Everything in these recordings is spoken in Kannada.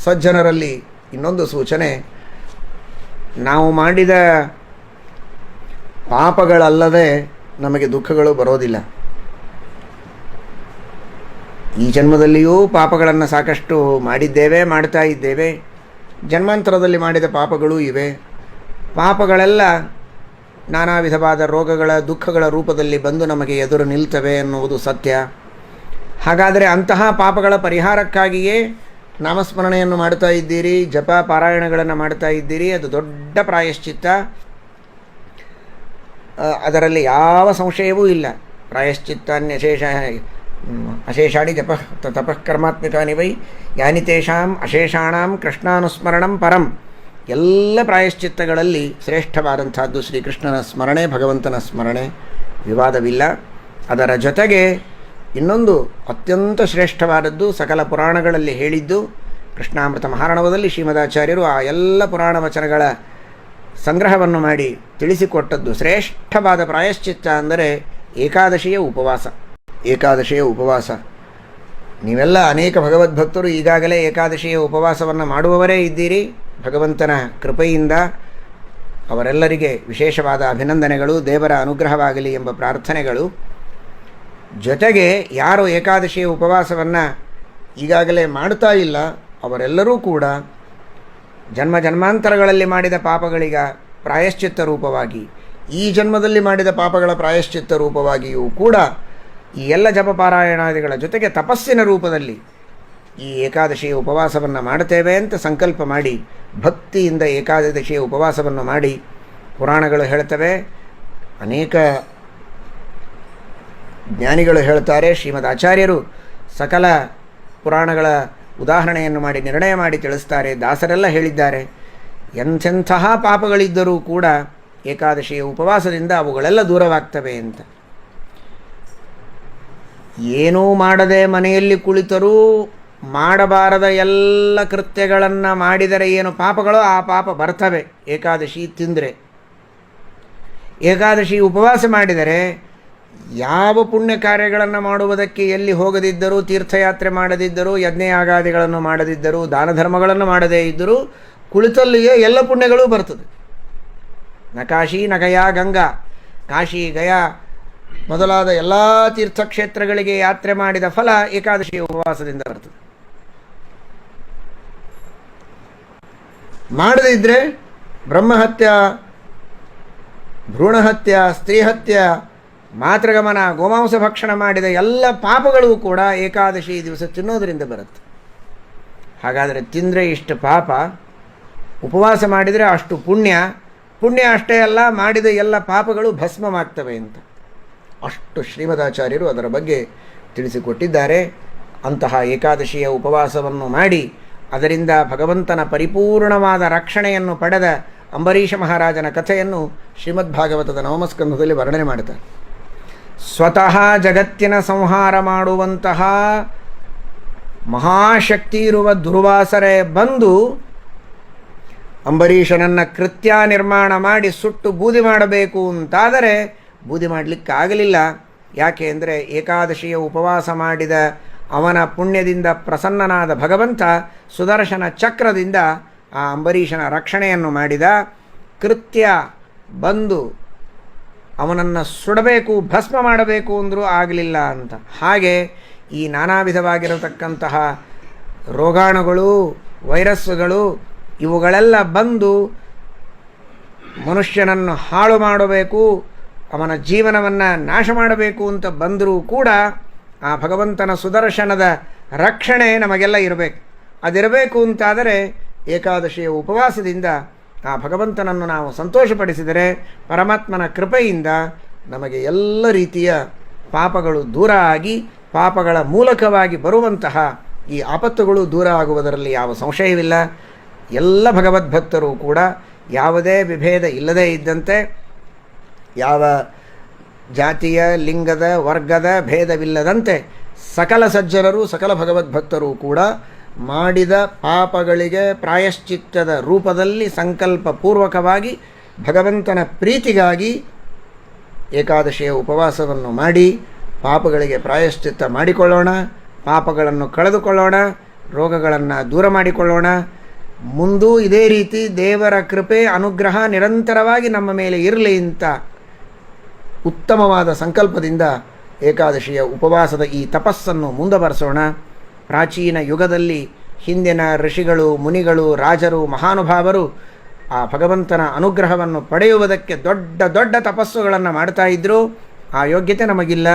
ಸಜ್ಜನರಲ್ಲಿ ಇನ್ನೊಂದು ಸೂಚನೆ, ನಾವು ಮಾಡಿದ ಪಾಪಗಳಲ್ಲದೆ ನಮಗೆ ದುಃಖಗಳು ಬರೋದಿಲ್ಲ. ಈ ಜನ್ಮದಲ್ಲಿಯೂ ಪಾಪಗಳನ್ನು ಸಾಕಷ್ಟು ಮಾಡಿದ್ದೇವೆ, ಮಾಡ್ತಾ ಇದ್ದೇವೆ. ಜನ್ಮಾಂತರದಲ್ಲಿ ಮಾಡಿದ ಪಾಪಗಳೂ ಇವೆ. ಪಾಪಗಳೆಲ್ಲ ನಾನಾ ವಿಧವಾದ ರೋಗಗಳ ದುಃಖಗಳ ರೂಪದಲ್ಲಿ ಬಂದು ನಮಗೆ ಎದುರು ನಿಲ್ತವೆ ಎನ್ನುವುದು ಸತ್ಯ. ಹಾಗಾದರೆ ಅಂತಹ ಪಾಪಗಳ ಪರಿಹಾರಕ್ಕಾಗಿಯೇ ನಾಮಸ್ಮರಣೆಯನ್ನು ಮಾಡ್ತಾ ಇದ್ದೀರಿ, ಜಪ ಪಾರಾಯಣಗಳನ್ನು ಮಾಡ್ತಾ ಇದ್ದೀರಿ. ಅದು ದೊಡ್ಡ ಪ್ರಾಯಶ್ಚಿತ್ತ, ಅದರಲ್ಲಿ ಯಾವ ಸಂಶಯವೂ ಇಲ್ಲ. ಅಶೇಷಾಣಿ ಜಪ ತಪಃಕರ್ಮಾತ್ಮಿಕಾನಿ ವೈ ಯಾನಿ ತೇಷಾಂ ಅಶೇಷಾಣಾಂ ಕೃಷ್ಣಾನುಸ್ಮರಣಂ ಪರಂ. ಎಲ್ಲ ಪ್ರಾಯಶ್ಚಿತ್ತಗಳಲ್ಲಿ ಶ್ರೇಷ್ಠವಾದಂಥದ್ದು ಶ್ರೀಕೃಷ್ಣನ ಸ್ಮರಣೆ, ಭಗವಂತನ ಸ್ಮರಣೆ, ವಿವಾದವಿಲ್ಲ. ಅದರ ಜೊತೆಗೆ ಇನ್ನೊಂದು ಅತ್ಯಂತ ಶ್ರೇಷ್ಠವಾದದ್ದು, ಸಕಲ ಪುರಾಣಗಳಲ್ಲಿ ಹೇಳಿದ್ದು, ಕೃಷ್ಣಾಮೃತ ಮಹಾರ್ಣವದಲ್ಲಿ ಶ್ರೀಮದಾಚಾರ್ಯರು ಆ ಎಲ್ಲ ಪುರಾಣ ವಚನಗಳ ಸಂಗ್ರಹವನ್ನು ಮಾಡಿ ತಿಳಿಸಿಕೊಟ್ಟದ್ದು ಶ್ರೇಷ್ಠವಾದ ಪ್ರಾಯಶ್ಚಿತ್ತ ಅಂದರೆ ಏಕಾದಶಿಯ ಉಪವಾಸ. ಏಕಾದಶಿಯ ಉಪವಾಸ. ನೀವೆಲ್ಲ ಅನೇಕ ಭಗವದ್ಭಕ್ತರು ಈಗಾಗಲೇ ಏಕಾದಶಿಯ ಉಪವಾಸವನ್ನು ಮಾಡುವವರೇ ಇದ್ದೀರಿ. ಭಗವಂತನ ಕೃಪೆಯಿಂದ ಅವರೆಲ್ಲರಿಗೆ ವಿಶೇಷವಾದ ಅಭಿನಂದನೆಗಳು, ದೇವರ ಅನುಗ್ರಹವಾಗಲಿ ಎಂಬ ಪ್ರಾರ್ಥನೆಗಳು. ಜೊತೆಗೆ ಯಾರು ಏಕಾದಶಿಯ ಉಪವಾಸವನ್ನು ಈಗಾಗಲೇ ಮಾಡ್ತಾ ಇಲ್ಲ ಅವರೆಲ್ಲರೂ ಕೂಡ ಜನ್ಮ ಜನ್ಮಾಂತರಗಳಲ್ಲಿ ಮಾಡಿದ ಪಾಪಗಳಿಗ ಪ್ರಾಯಶ್ಚಿತ್ತ ರೂಪವಾಗಿ, ಈ ಜನ್ಮದಲ್ಲಿ ಮಾಡಿದ ಪಾಪಗಳ ಪ್ರಾಯಶ್ಚಿತ್ತ ರೂಪವಾಗಿಯೂ ಕೂಡ ಈ ಎಲ್ಲ ಜಪಪಾರಾಯಣಾದಿಗಳ ಜೊತೆಗೆ ತಪಸ್ಸಿನ ರೂಪದಲ್ಲಿ ಈ ಏಕಾದಶಿಯ ಉಪವಾಸವನ್ನು ಮಾಡ್ತೇವೆ ಅಂತ ಸಂಕಲ್ಪ ಮಾಡಿ ಭಕ್ತಿಯಿಂದ ಏಕಾದಶಿಯ ಉಪವಾಸವನ್ನು ಮಾಡಿ. ಪುರಾಣಗಳು ಹೇಳ್ತವೆ, ಅನೇಕ ಜ್ಞಾನಿಗಳು ಹೇಳ್ತಾರೆ, ಶ್ರೀಮದ್ ಆಚಾರ್ಯರು ಸಕಲ ಪುರಾಣಗಳ ಉದಾಹರಣೆಯನ್ನು ಮಾಡಿ ನಿರ್ಣಯ ಮಾಡಿ ತಿಳಿಸ್ತಾರೆ, ದಾಸರೆಲ್ಲ ಹೇಳಿದ್ದಾರೆ. ಎಂಥೆಂತಹ ಪಾಪಗಳಿದ್ದರೂ ಕೂಡ ಏಕಾದಶಿಯ ಉಪವಾಸದಿಂದ ಅವುಗಳೆಲ್ಲ ದೂರವಾಗ್ತವೆ ಅಂತ. ಏನೂ ಮಾಡದೆ ಮನೆಯಲ್ಲಿ ಕುಳಿತರೂ ಮಾಡಬಾರದ ಎಲ್ಲ ಕೃತ್ಯಗಳನ್ನು ಮಾಡಿದರೆ ಏನು ಪಾಪಗಳೋ ಆ ಪಾಪ ಬರ್ತವೆ ಏಕಾದಶಿ ತಿಂದರೆ. ಏಕಾದಶಿ ಉಪವಾಸ ಮಾಡಿದರೆ ಯಾವ ಪುಣ್ಯ ಕಾರ್ಯಗಳನ್ನು ಮಾಡುವುದಕ್ಕೆ ಎಲ್ಲಿ ಹೋಗದಿದ್ದರೂ, ತೀರ್ಥಯಾತ್ರೆ ಮಾಡದಿದ್ದರೂ, ಯಜ್ಞಯಾಗಾದಿಗಳನ್ನು ಮಾಡದಿದ್ದರೂ, ದಾನ ಧರ್ಮಗಳನ್ನು ಮಾಡದೇ ಇದ್ದರೂ ಕುಳಿತಲ್ಲಿಯೇ ಎಲ್ಲ ಪುಣ್ಯಗಳೂ ಬರ್ತದೆ. ನ ಕಾಶಿ ನ ಗಯಾ ಗಂಗಾ. ಕಾಶಿ ಗಯಾ ಮೊದಲಾದ ಎಲ್ಲ ತೀರ್ಥಕ್ಷೇತ್ರಗಳಿಗೆ ಯಾತ್ರೆ ಮಾಡಿದ ಫಲ ಏಕಾದಶಿಯ ಉಪವಾಸದಿಂದ ಬರ್ತದೆ. ಮಾಡದಿದ್ದರೆ ಬ್ರಹ್ಮಹತ್ಯ, ಭ್ರೂಣಹತ್ಯ, ಸ್ತ್ರೀಹತ್ಯ, ಮಾತೃಗಮನ, ಗೋಮಾಂಸ ಭಕ್ಷಣ ಮಾಡಿದ ಎಲ್ಲ ಪಾಪಗಳೂ ಕೂಡ ಏಕಾದಶಿ ದಿವಸ ತಿನ್ನೋದರಿಂದ ಬರುತ್ತೆ. ಹಾಗಾದರೆ ತಿಂದರೆ ಇಷ್ಟು ಪಾಪ, ಉಪವಾಸ ಮಾಡಿದರೆ ಅಷ್ಟು ಪುಣ್ಯ. ಪುಣ್ಯ ಅಷ್ಟೇ ಅಲ್ಲ, ಮಾಡಿದ ಎಲ್ಲ ಪಾಪಗಳು ಭಸ್ಮವಾಗ್ತವೆ ಅಂತ ಅಷ್ಟು ಶ್ರೀಮದಾಚಾರ್ಯರು ಅದರ ಬಗ್ಗೆ ತಿಳಿಸಿಕೊಟ್ಟಿದ್ದಾರೆ. ಅಂತಹ ಏಕಾದಶಿಯ ಉಪವಾಸವನ್ನು ಮಾಡಿ ಅದರಿಂದ ಭಗವಂತನ ಪರಿಪೂರ್ಣವಾದ ರಕ್ಷಣೆಯನ್ನು ಪಡೆದ ಅಂಬರೀಷ ಮಹಾರಾಜನ ಕಥೆಯನ್ನು ಶ್ರೀಮದ್ಭಾಗವತದ ನವಮಸ್ಕಂಧದಲ್ಲಿ ವರ್ಣನೆ ಮಾಡುತ್ತಾರೆ. ಸ್ವತಃ ಜಗತ್ತಿನ ಸಂಹಾರ ಮಾಡುವಂತಹ ಮಹಾಶಕ್ತಿ ಇರುವ ದುರ್ವಾಸರೆ ಬಂದು ಅಂಬರೀಷನನ್ನು ಕೃತ್ಯ ನಿರ್ಮಾಣ ಮಾಡಿ ಸುಟ್ಟು ಬೂದಿ ಮಾಡಬೇಕು ಅಂತಾದರೆ ಬೂದಿ ಮಾಡಲಿಕ್ಕಾಗಲಿಲ್ಲ. ಯಾಕೆ ಅಂದರೆ ಏಕಾದಶಿಯ ಉಪವಾಸ ಮಾಡಿದ ಅವನ ಪುಣ್ಯದಿಂದ ಪ್ರಸನ್ನನಾದ ಭಗವಂತ ಸುದರ್ಶನ ಚಕ್ರದಿಂದ ಆ ಅಂಬರೀಷನ ರಕ್ಷಣೆಯನ್ನು ಮಾಡಿದ. ಕೃತ್ಯ ಬಂದು ಅವನನ್ನು ಸುಡಬೇಕು, ಭಸ್ಮ ಮಾಡಬೇಕು ಅಂದರೂ ಆಗಲಿಲ್ಲ ಅಂತ. ಹಾಗೆ ಈ ನಾನಾ ವಿಧವಾಗಿರತಕ್ಕಂತಹ ರೋಗಾಣುಗಳು, ವೈರಸ್ಸುಗಳು ಇವುಗಳೆಲ್ಲ ಬಂದು ಮನುಷ್ಯನನ್ನು ಹಾಳು ಮಾಡಬೇಕು, ಅವನ ಜೀವನವನ್ನು ನಾಶ ಮಾಡಬೇಕು ಅಂತ ಬಂದರೂ ಕೂಡ ಆ ಭಗವಂತನ ಸುದರ್ಶನದ ರಕ್ಷಣೆ ನಮಗೆಲ್ಲ ಇರಬೇಕು. ಅದಿರಬೇಕು ಅಂತಾದರೆ ಏಕಾದಶಿಯ ಉಪವಾಸದಿಂದ ಆ ಭಗವಂತನನ್ನು ನಾವು ಸಂತೋಷಪಡಿಸಿದರೆ ಪರಮಾತ್ಮನ ಕೃಪೆಯಿಂದ ನಮಗೆ ಎಲ್ಲ ರೀತಿಯ ಪಾಪಗಳು ದೂರ ಆಗಿ ಪಾಪಗಳ ಮೂಲಕವಾಗಿ ಬರುವಂತಹ ಈ ಆಪತ್ತುಗಳು ದೂರ ಆಗುವುದರಲ್ಲಿ ಯಾವ ಸಂಶಯವಿಲ್ಲ. ಎಲ್ಲ ಭಗವದ್ಭಕ್ತರು ಕೂಡ ಯಾವುದೇ ವಿಭೇದ ಇಲ್ಲದೇ ಇದ್ದಂತೆ, ಯಾವ ಜಾತಿಯ, ಲಿಂಗದ, ವರ್ಗದ ಭೇದವಿಲ್ಲದಂತೆ ಸಕಲ ಸಜ್ಜನರು, ಸಕಲ ಭಗವದ್ಭಕ್ತರು ಕೂಡ ಮಾಡಿದ ಪಾಪಗಳಿಗೆ ಪ್ರಾಯಶ್ಚಿತ್ತದ ರೂಪದಲ್ಲಿ ಸಂಕಲ್ಪಪೂರ್ವಕವಾಗಿ ಭಗವಂತನ ಪ್ರೀತಿಗಾಗಿ ಏಕಾದಶಿಯ ಉಪವಾಸವನ್ನು ಮಾಡಿ ಪಾಪಗಳಿಗೆ ಪ್ರಾಯಶ್ಚಿತ್ತ ಮಾಡಿಕೊಳ್ಳೋಣ, ಪಾಪಗಳನ್ನು ಕಳೆದುಕೊಳ್ಳೋಣ. ರೋಗಗಳನ್ನು ದೂರ ಮಾಡಿಕೊಳ್ಳೋಣ. ಮುಂದೂ ಇದೇ ರೀತಿ ದೇವರ ಕೃಪೆ ಅನುಗ್ರಹ ನಿರಂತರವಾಗಿ ನಮ್ಮ ಮೇಲೆ ಇರಲಿ ಅಂತ ಉತ್ತಮವಾದ ಸಂಕಲ್ಪದಿಂದ ಏಕಾದಶಿಯ ಉಪವಾಸದ ಈ ತಪಸ್ಸನ್ನು ಮುಂದುವರೆಸೋಣ. ಪ್ರಾಚೀನ ಯುಗದಲ್ಲಿ ಹಿಂದಿನ ಋಷಿಗಳು, ಮುನಿಗಳು, ರಾಜರು, ಮಹಾನುಭಾವರು ಆ ಭಗವಂತನ ಅನುಗ್ರಹವನ್ನು ಪಡೆಯುವುದಕ್ಕೆ ದೊಡ್ಡ ದೊಡ್ಡ ತಪಸ್ಸುಗಳನ್ನು ಮಾಡ್ತಾ ಇದ್ದರು. ಆ ಯೋಗ್ಯತೆ ನಮಗಿಲ್ಲ.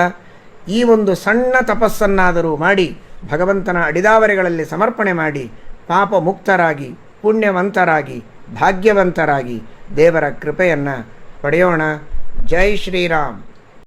ಈ ಒಂದು ಸಣ್ಣ ತಪಸ್ಸನ್ನಾದರೂ ಮಾಡಿ ಭಗವಂತನ ಅಡಿದಾವರೆಗಳಲ್ಲಿ ಸಮರ್ಪಣೆ ಮಾಡಿ ಪಾಪ ಮುಕ್ತರಾಗಿ ಪುಣ್ಯವಂತರಾಗಿ ಭಾಗ್ಯವಂತರಾಗಿ ದೇವರ ಕೃಪೆಯನ್ನು ಪಡೆಯೋಣ. ಜೈ ಶ್ರೀರಾಮ್.